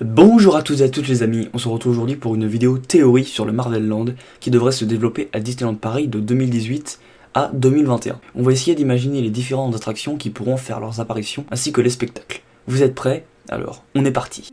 Bonjour à tous et à toutes les amis, on se retrouve aujourd'hui pour une vidéo théorie sur le Marvel Land qui devrait se développer à Disneyland Paris de 2018 à 2021. On va essayer d'imaginer les différentes attractions qui pourront faire leurs apparitions ainsi que les spectacles. Vous êtes prêts? Alors, on est parti.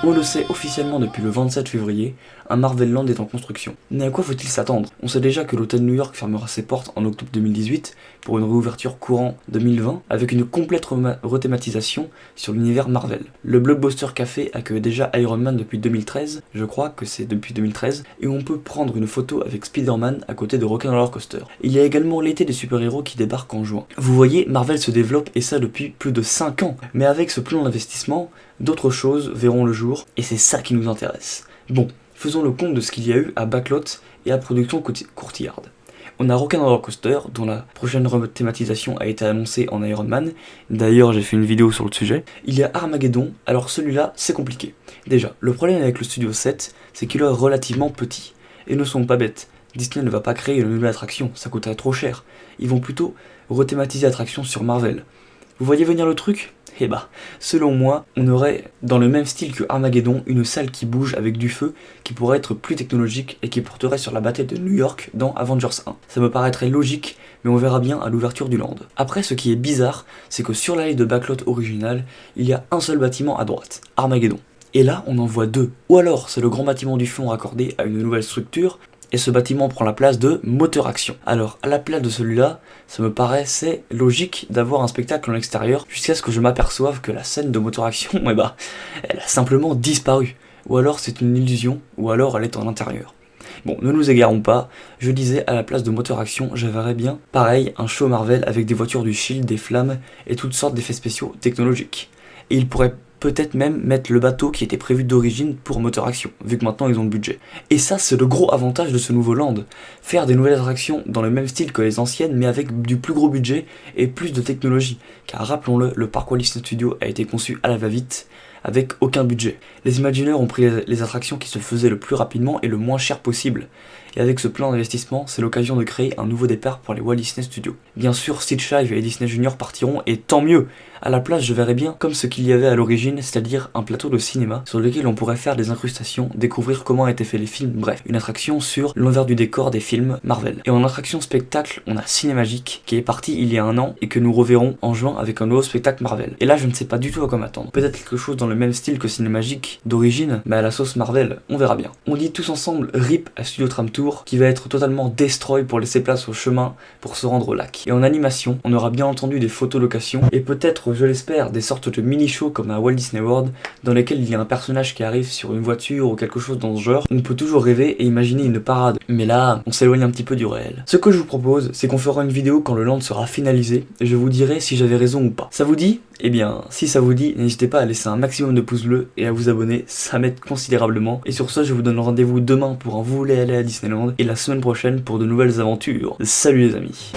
On le sait officiellement depuis le 27 février, un Marvel Land est en construction. Mais à quoi faut-il s'attendre? On sait déjà que l'hôtel New York fermera ses portes en octobre 2018 pour une réouverture courant 2020 avec une complète rethématisation sur l'univers Marvel. Le Blockbuster Café accueille déjà Iron Man depuis 2013, je crois que c'est depuis 2013, et on peut prendre une photo avec Spider-Man à côté de Rock'n'Roller Coaster. Il y a également l'été des super-héros qui débarque en juin. Vous voyez, Marvel se développe et ça depuis plus de 5 ans. Mais avec ce plan d'investissement, d'autres choses verront le jour, et c'est ça qui nous intéresse. Bon, faisons le compte de ce qu'il y a eu à Backlot et à Production Courtyard. On a Rock'n'Roller Coaster, dont la prochaine thématisation a été annoncée en Iron Man, d'ailleurs j'ai fait une vidéo sur le sujet. Il y a Armageddon, alors celui-là c'est compliqué. Déjà, le problème avec le Studio 7, c'est qu'il est relativement petit, et ne sont pas bêtes. Disney ne va pas créer une nouvelle attraction, ça coûterait trop cher. Ils vont plutôt rethématiser l'attraction sur Marvel. Vous voyez venir le truc? Eh bah, selon moi, on aurait, dans le même style que Armageddon, une salle qui bouge avec du feu, qui pourrait être plus technologique et qui porterait sur la bataille de New York dans Avengers 1. Ça me paraîtrait logique, mais on verra bien à l'ouverture du land. Après, ce qui est bizarre, c'est que sur l'allée de Backlot originale, il y a un seul bâtiment à droite, Armageddon. Et là, on en voit deux. Ou alors, c'est le grand bâtiment du fond raccordé à une nouvelle structure, et ce bâtiment prend la place de Moteur Action. Alors, à la place de celui-là, ça me paraissait logique d'avoir un spectacle en extérieur, jusqu'à ce que je m'aperçoive que la scène de Moteur Action, eh bah, elle a simplement disparu. Ou alors c'est une illusion, ou alors elle est en intérieur. Bon, ne nous égarons pas, je disais à la place de Moteur Action, je verrais bien, pareil, un show Marvel avec des voitures du Shield, des flammes, et toutes sortes d'effets spéciaux technologiques. Et il pourrait peut-être même mettre le bateau qui était prévu d'origine pour Moteur Action, vu que maintenant ils ont le budget. Et ça, c'est le gros avantage de ce nouveau land. Faire des nouvelles attractions dans le même style que les anciennes, mais avec du plus gros budget et plus de technologie. Car rappelons-le, le parc Walt Disney Studios a été conçu à la va-vite, avec aucun budget. Les Imagineers ont pris les attractions qui se faisaient le plus rapidement et le moins cher possible. Et avec ce plan d'investissement, c'est l'occasion de créer un nouveau départ pour les Walt Disney Studios. Bien sûr, Stitch Live et Disney Junior partiront, et tant mieux. À la place, je verrais bien comme ce qu'il y avait à l'origine, c'est-à-dire un plateau de cinéma sur lequel on pourrait faire des incrustations, découvrir comment étaient faits les films, bref, une attraction sur l'envers du décor des films Marvel. Et en attraction spectacle, on a Cinémagique qui est parti il y a un an et que nous reverrons en juin avec un nouveau spectacle Marvel. Et là, je ne sais pas du tout à quoi m'attendre. Peut-être quelque chose dans le même style que Cinémagique d'origine, mais à la sauce Marvel, on verra bien. On dit tous ensemble RIP à Studio Tram Tour qui va être totalement destroy pour laisser place au chemin pour se rendre au lac. Et en animation, on aura bien entendu des photos locations et peut-être, je l'espère, des sortes de mini-shows comme à Walt Disney World dans lesquels il y a un personnage qui arrive sur une voiture ou quelque chose dans ce genre. On peut toujours rêver et imaginer une parade, mais là, on s'éloigne un petit peu du réel. Ce que je vous propose, c'est qu'on fera une vidéo quand le land sera finalisé et je vous dirai si j'avais raison ou pas. Ça vous dit? Eh bien, si ça vous dit, n'hésitez pas à laisser un maximum de pouces bleus et à vous abonner, ça m'aide considérablement. Et sur ce, je vous donne rendez-vous demain pour un Vous voulez aller à Disneyland et la semaine prochaine pour de nouvelles aventures. Salut les amis!